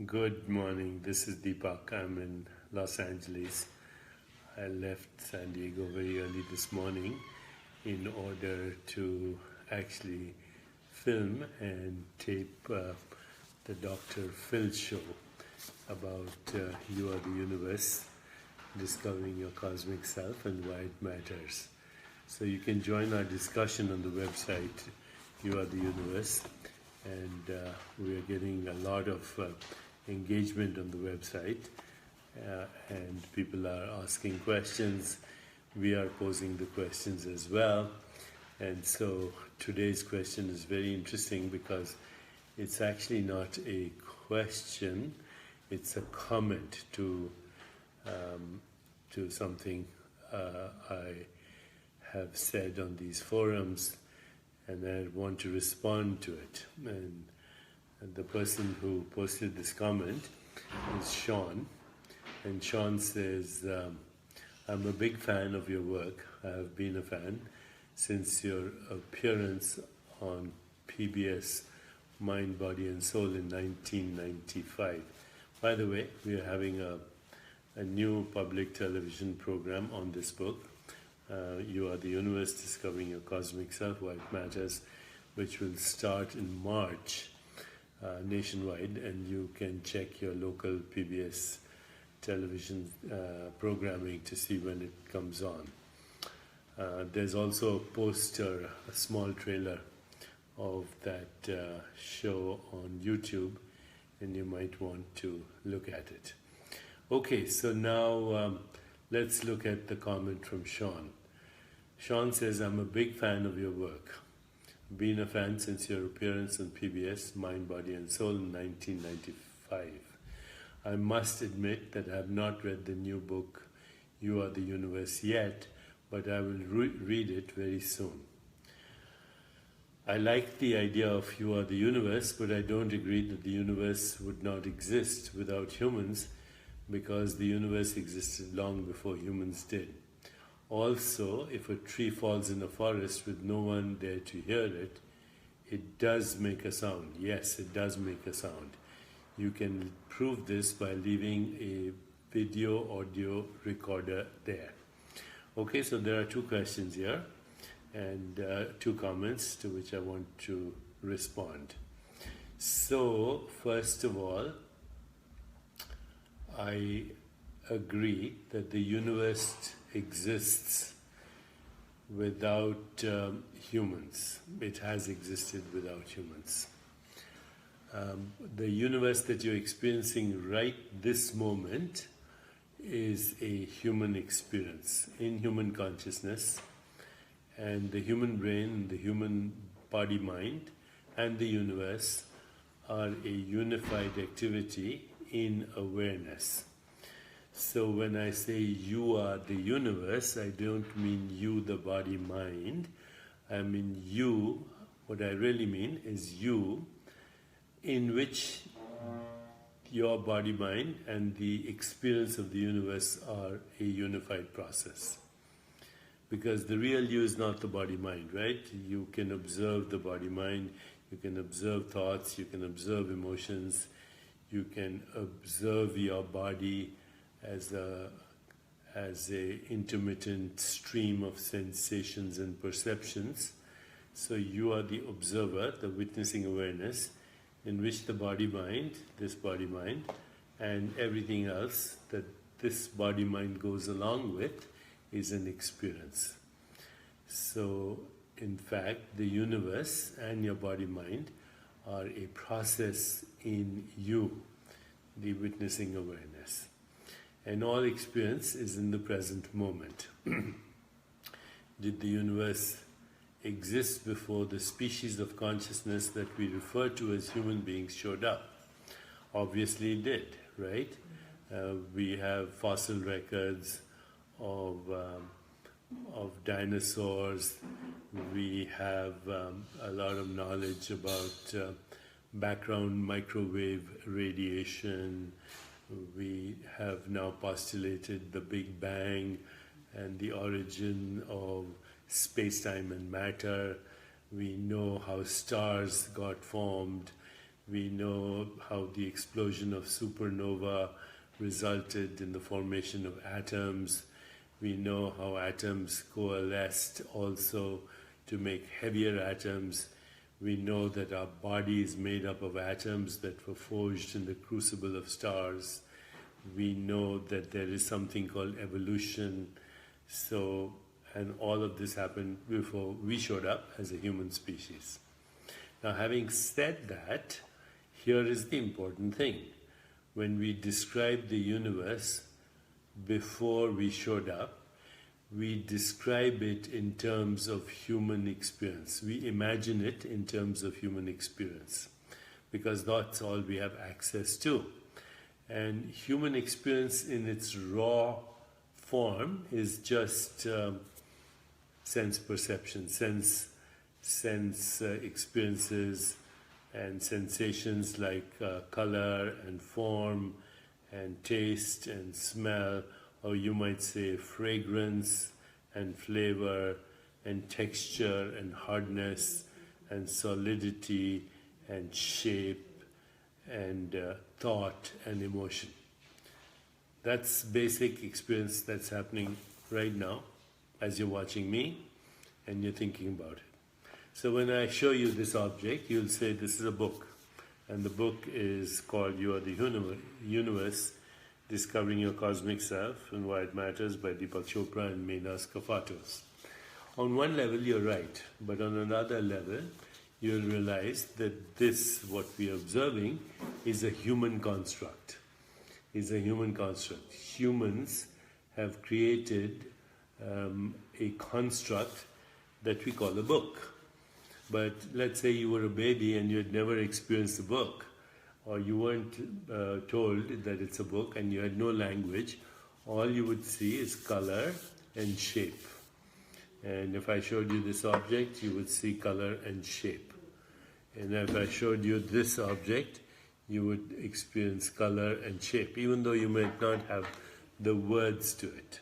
Good morning. This is Deepak. I'm in Los Angeles. I left San Diego very early this morning in order to actually film and tape the Dr. Phil show about You Are the Universe, discovering your cosmic self and why it matters. So you can join our discussion on the website, You Are the Universe, and we are getting a lot of engagement on the website, and people are asking questions. We are posing the questions as well. And so today's question is very interesting because it's actually not a question, it's a comment to something I have said on these forums, and I want to respond to it. And the person who posted this comment is Sean, and Sean says, I'm a big fan of your work. I have been a fan since your appearance on PBS Mind, Body and Soul in 1995. By the way, we are having a new public television program on this book, You Are the Universe, Discovering Your Cosmic Self, Why It Matters, which will start in March nationwide, and you can check your local PBS television programming to see when it comes on. There's also a poster, a small trailer of that show on YouTube, and you might want to look at it. Okay, so now let's look at the comment from Sean. Sean says, I'm a big fan of your work. Been a fan since your appearance on PBS Mind, Body and Soul in 1995. I must admit that I have not read the new book You Are the Universe yet, but I will read it very soon. I like the idea of You Are the Universe, but I don't agree that the universe would not exist without humans, because the universe existed long before humans did. Also, if a tree falls in a forest with no one there to hear it, it does make a sound. Yes, it does make a sound. You can prove this by leaving a video audio recorder there. Okay, so there are two questions here and two comments to which I want to respond. So, first of all, I agree that the universe exists without humans. It has existed without humans. The universe that you're experiencing right this moment is a human experience in human consciousness, and the human brain, the human body mind, and the universe are a unified activity in awareness. So when I say you are the universe, I don't mean you, the body mind. I mean you, what I really mean is you, in which your body mind and the experience of the universe are a unified process. Because the real you is not the body mind, right? You can observe the body mind, you can observe thoughts, you can observe emotions, you can observe your body as a intermittent stream of sensations and perceptions. So you are the observer, the witnessing awareness, in which the body mind, this body mind, and everything else that this body mind goes along with is an experience. So in fact, the universe and your body mind are a process in you, the witnessing awareness. And all experience is in the present moment. Did the universe exist before the species of consciousness that we refer to as human beings showed up? Obviously it did, right? We have fossil records of dinosaurs. We have a lot of knowledge about background microwave radiation. We have now postulated the Big Bang and the origin of space-time and matter. We know how stars got formed. We know how the explosion of supernova resulted in the formation of atoms. We know how atoms coalesced also to make heavier atoms. We know that our body is made up of atoms that were forged in the crucible of stars. We know that there is something called evolution. So, and all of this happened before we showed up as a human species. Now, having said that, here is the important thing. When we describe the universe before we showed up, we describe it in terms of human experience. We imagine it in terms of human experience because that's all we have access to. And human experience in its raw form is just sense perception, sense experiences and sensations like color and form and taste and smell, or you might say fragrance and flavor and texture and hardness and solidity and shape and thought and emotion. That's basic experience that's happening right now as you're watching me and you're thinking about it. So when I show you this object, you'll say this is a book. And the book is called You Are the Universe, Discovering Your Cosmic Self and Why It Matters by Deepak Chopra and Menas Kafatos. On one level, you're right. But on another level, you'll realize that this, what we are observing, is a human construct. Humans have created a construct that we call a book. But let's say you were a baby and you had never experienced a book, or you weren't told that it's a book and you had no language. All you would see is color and shape. And if I showed you this object, you would see color and shape. And if I showed you this object, you would experience color and shape, even though you might not have the words to it.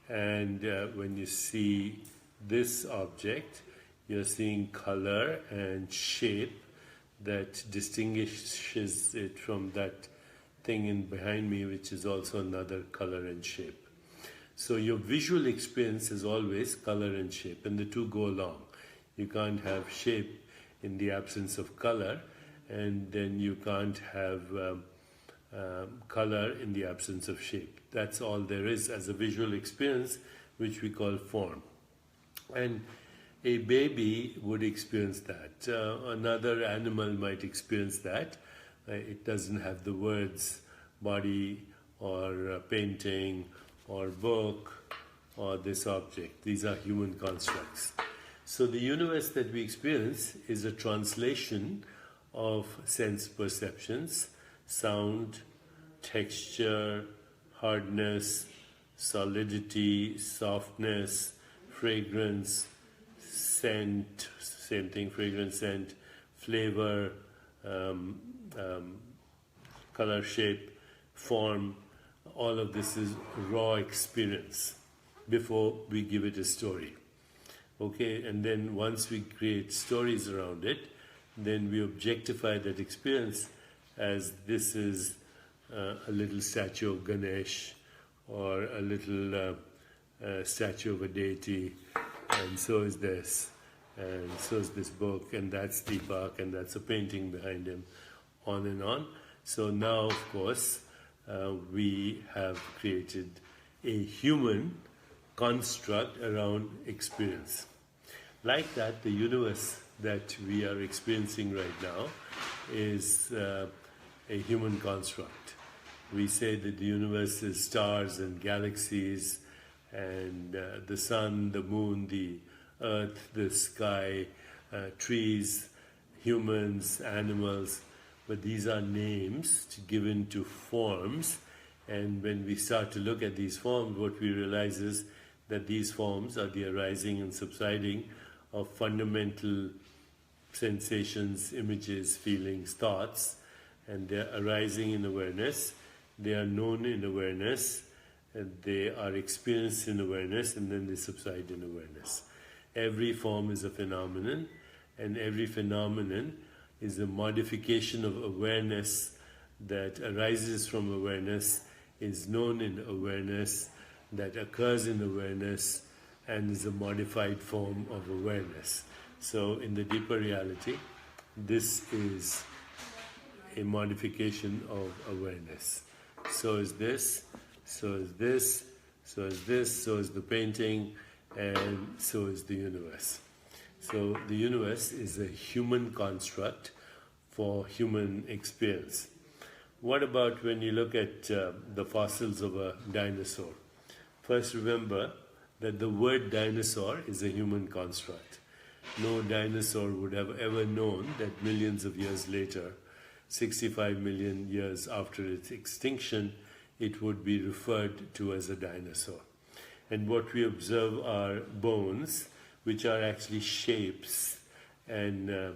And when you see this object, you're seeing color and shape that distinguishes it from that thing in behind me, which is also another color and shape. So your visual experience is always color and shape, and the two go along. You can't have shape in the absence of color, and then you can't have color in the absence of shape. That's all there is as a visual experience, which we call form. And a baby would experience that. Another animal might experience that. It doesn't have the words body or painting or book or this object. These are human constructs. So the universe that we experience is a translation of sense perceptions, sound, texture, hardness, solidity, softness, fragrance, scent, same thing, fragrance, scent, flavor, color, shape, form. All of this is raw experience before we give it a story. Okay, and then once we create stories around it, then we objectify that experience as this is a little statue of Ganesh or a little statue of a deity, and so is this, and so is this book, and that's Deepak, and that's a painting behind him, on and on. So now, of course, we have created a human construct around experience. Like that, the universe that we are experiencing right now is a human construct. We say that the universe is stars and galaxies and the sun, the moon, the earth, the sky, trees, humans, animals, but these are names given to forms, and when we start to look at these forms, what we realize is that these forms are the arising and subsiding of fundamental sensations, images, feelings, thoughts, and they're arising in awareness, they are known in awareness, and they are experienced in awareness, and then they subside in awareness. Every form is a phenomenon, and every phenomenon is a modification of awareness that arises from awareness, is known in awareness, that occurs in awareness, and is a modified form of awareness. So in the deeper reality, this is a modification of awareness. So is this, so is this, so is this, so is the painting, and so is the universe. So the universe is a human construct for human experience. What about when you look at the fossils of a dinosaur? First, remember that the word dinosaur is a human construct. No dinosaur would have ever known that millions of years later, 65 million years after its extinction, it would be referred to as a dinosaur. And what we observe are bones, which are actually shapes and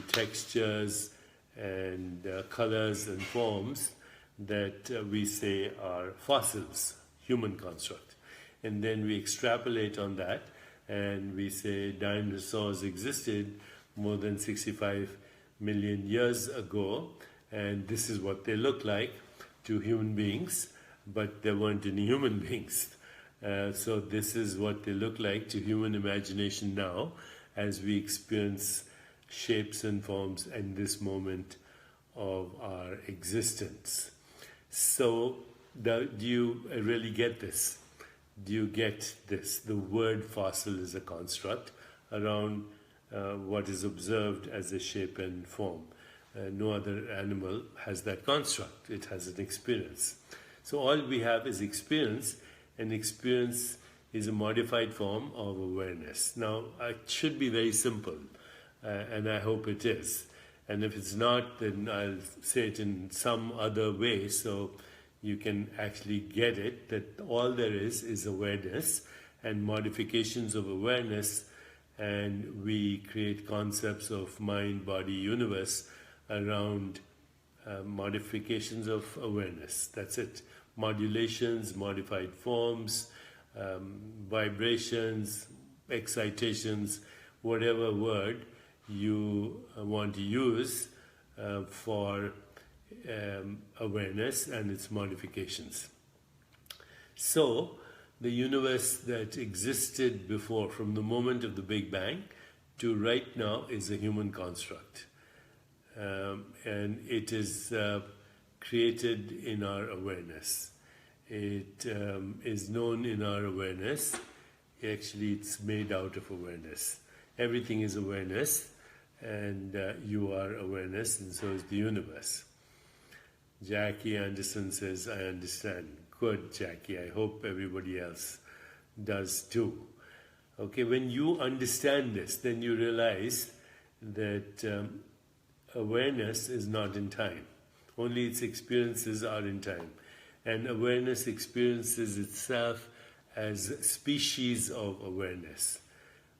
textures and colors and forms that we say are fossils, human construct. And then we extrapolate on that and we say dinosaurs existed more than 65 million years ago, and this is what they look like to human beings, but there weren't any human beings. So this is what they look like to human imagination now as we experience shapes and forms in this moment of our existence. So do you really get this? Do you get this? The word fossil is a construct around what is observed as a shape and form. No other animal has that construct. It has an experience. So all we have is experience, and experience is a modified form of awareness. Now, it should be very simple, and I hope it is. And if it's not, then I'll say it in some other way so you can actually get it, that all there is awareness and modifications of awareness, and we create concepts of mind, body, universe around modifications of awareness. That's it. Modulations, modified forms, vibrations, excitations, whatever word you want to use for awareness and its modifications. So, the universe that existed before, from the moment of the Big Bang to right now, is a human construct. And it is created in our awareness. It is known in our awareness. Actually, it's made out of awareness. Everything is awareness, and you are awareness, and so is the universe. Jackie Anderson says, I understand. Good, Jackie. I hope everybody else does too. Okay, when you understand this, then you realize that awareness is not in time. Only its experiences are in time. And awareness experiences itself as species of awareness.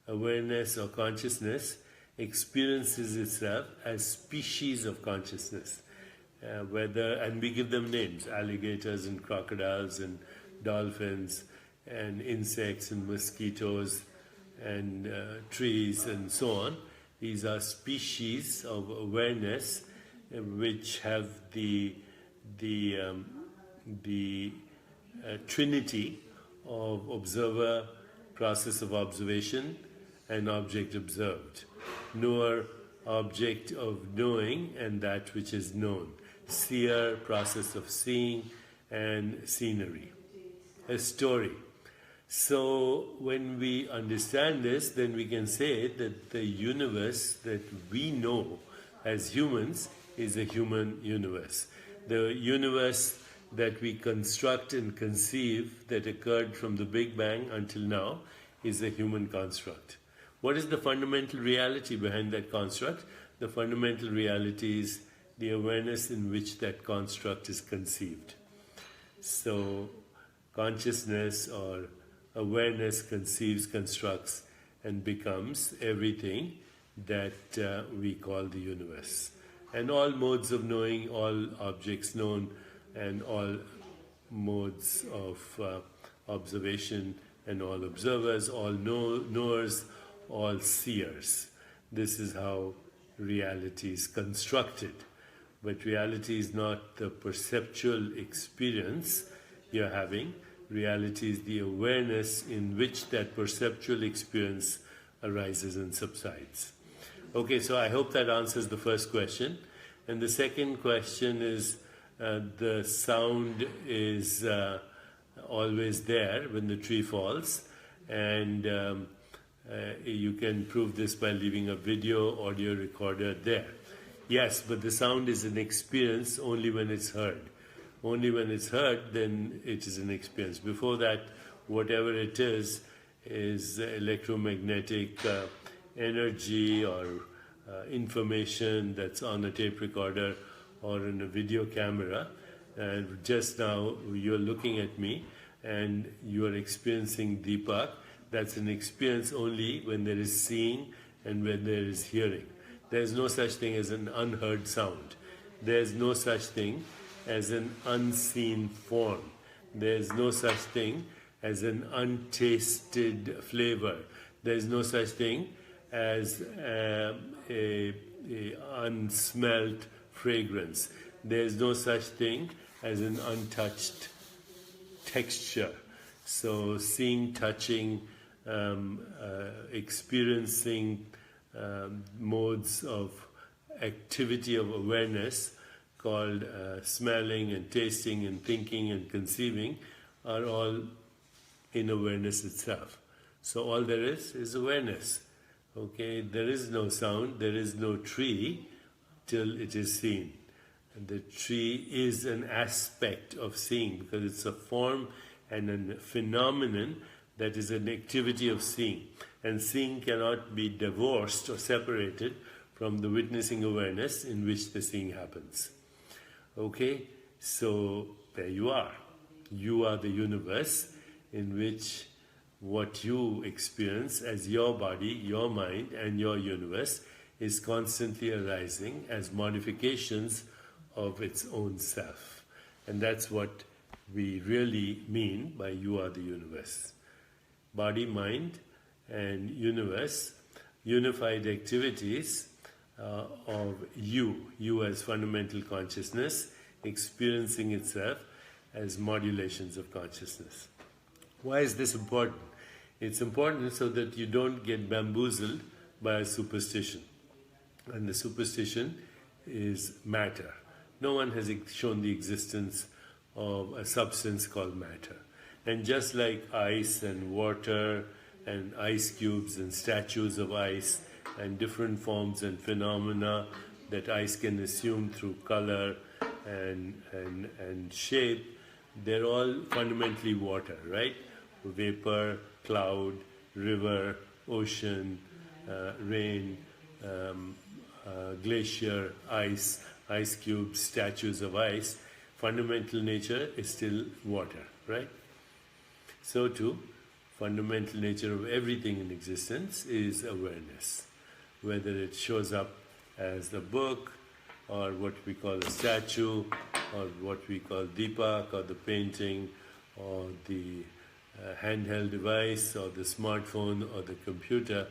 Awareness or consciousness experiences itself as species of consciousness. And we give them names, alligators and crocodiles and dolphins and insects and mosquitoes and trees and so on. These are species of awareness which have the trinity of observer, process of observation, and object observed. Knower, object of knowing, and that which is known. Seer, process of seeing, and scenery. A story. So when we understand this, then we can say that the universe that we know as humans is a human universe. The universe that we construct and conceive that occurred from the Big Bang until now is a human construct. What is the fundamental reality behind that construct? The fundamental reality is the awareness in which that construct is conceived. So consciousness or awareness conceives, constructs, and becomes everything that we call the universe. And all modes of knowing, all objects known, and all modes of observation, and all observers, all knowers, all seers. This is how reality is constructed. But reality is not the perceptual experience you're having. Reality is the awareness in which that perceptual experience arises and subsides. Okay, so I hope that answers the first question. And the second question is, the sound is always there when the tree falls, and you can prove this by leaving a video audio recorder there. Yes, but the sound is an experience only when it's heard. Only when it's heard, then it is an experience. Before that, whatever it is electromagnetic energy or information that's on a tape recorder or in a video camera. And just now you're looking at me and you're experiencing Deepak. That's an experience only when there is seeing and when there is hearing. There's no such thing as an unheard sound. There's no such thing as an unseen form. There's no such thing as an untasted flavor. There's no such thing as a unsmelt fragrance. There's no such thing as an untouched texture. So seeing, touching, experiencing modes of activity of awareness called smelling and tasting and thinking and conceiving are all in awareness itself. So all there is awareness. Okay, there is no sound, there is no tree till it is seen. And the tree is an aspect of seeing because it's a form and a phenomenon that is an activity of seeing. And seeing cannot be divorced or separated from the witnessing awareness in which the seeing happens. Okay, so there you are. You are the universe in which what you experience as your body, your mind, and your universe is constantly arising as modifications of its own self. And that's what we really mean by you are the universe. Body, mind, and universe, unified activities of you as fundamental consciousness, experiencing itself as modulations of consciousness. Why is this important? It's important so that you don't get bamboozled by a superstition. And the superstition is matter. No one has shown the existence of a substance called matter. And just like ice and water and ice cubes and statues of ice and different forms and phenomena that ice can assume through color and shape, they're all fundamentally water, right? Vapor, cloud, river, ocean, rain, glacier, ice cubes, statues of ice. Fundamental nature is still water, right? So too, fundamental nature of everything in existence is awareness. Whether it shows up as a book, or what we call a statue, or what we call Deepak, or the painting, or the handheld device, or the smartphone, or the computer,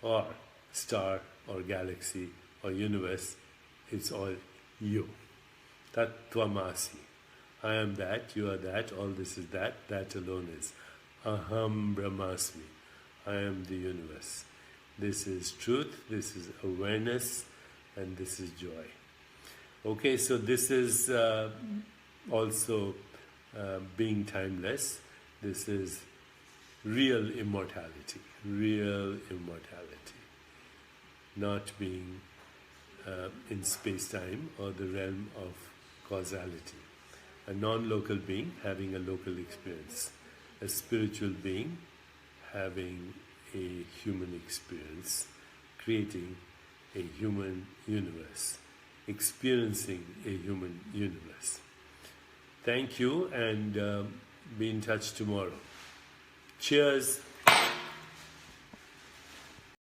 or star, or galaxy, or universe, it's all you. Tat Tvamasi. I am that, you are that, all this is that alone is. Aham Brahmasmi. I am the universe. This is truth, this is awareness, and this is joy. Okay, so this is also being timeless. This is real immortality, not being in space-time or the realm of causality. A non-local being having a local experience. A spiritual being having a human experience, creating a human universe, experiencing a human universe. Thank you, and be in touch tomorrow. Cheers.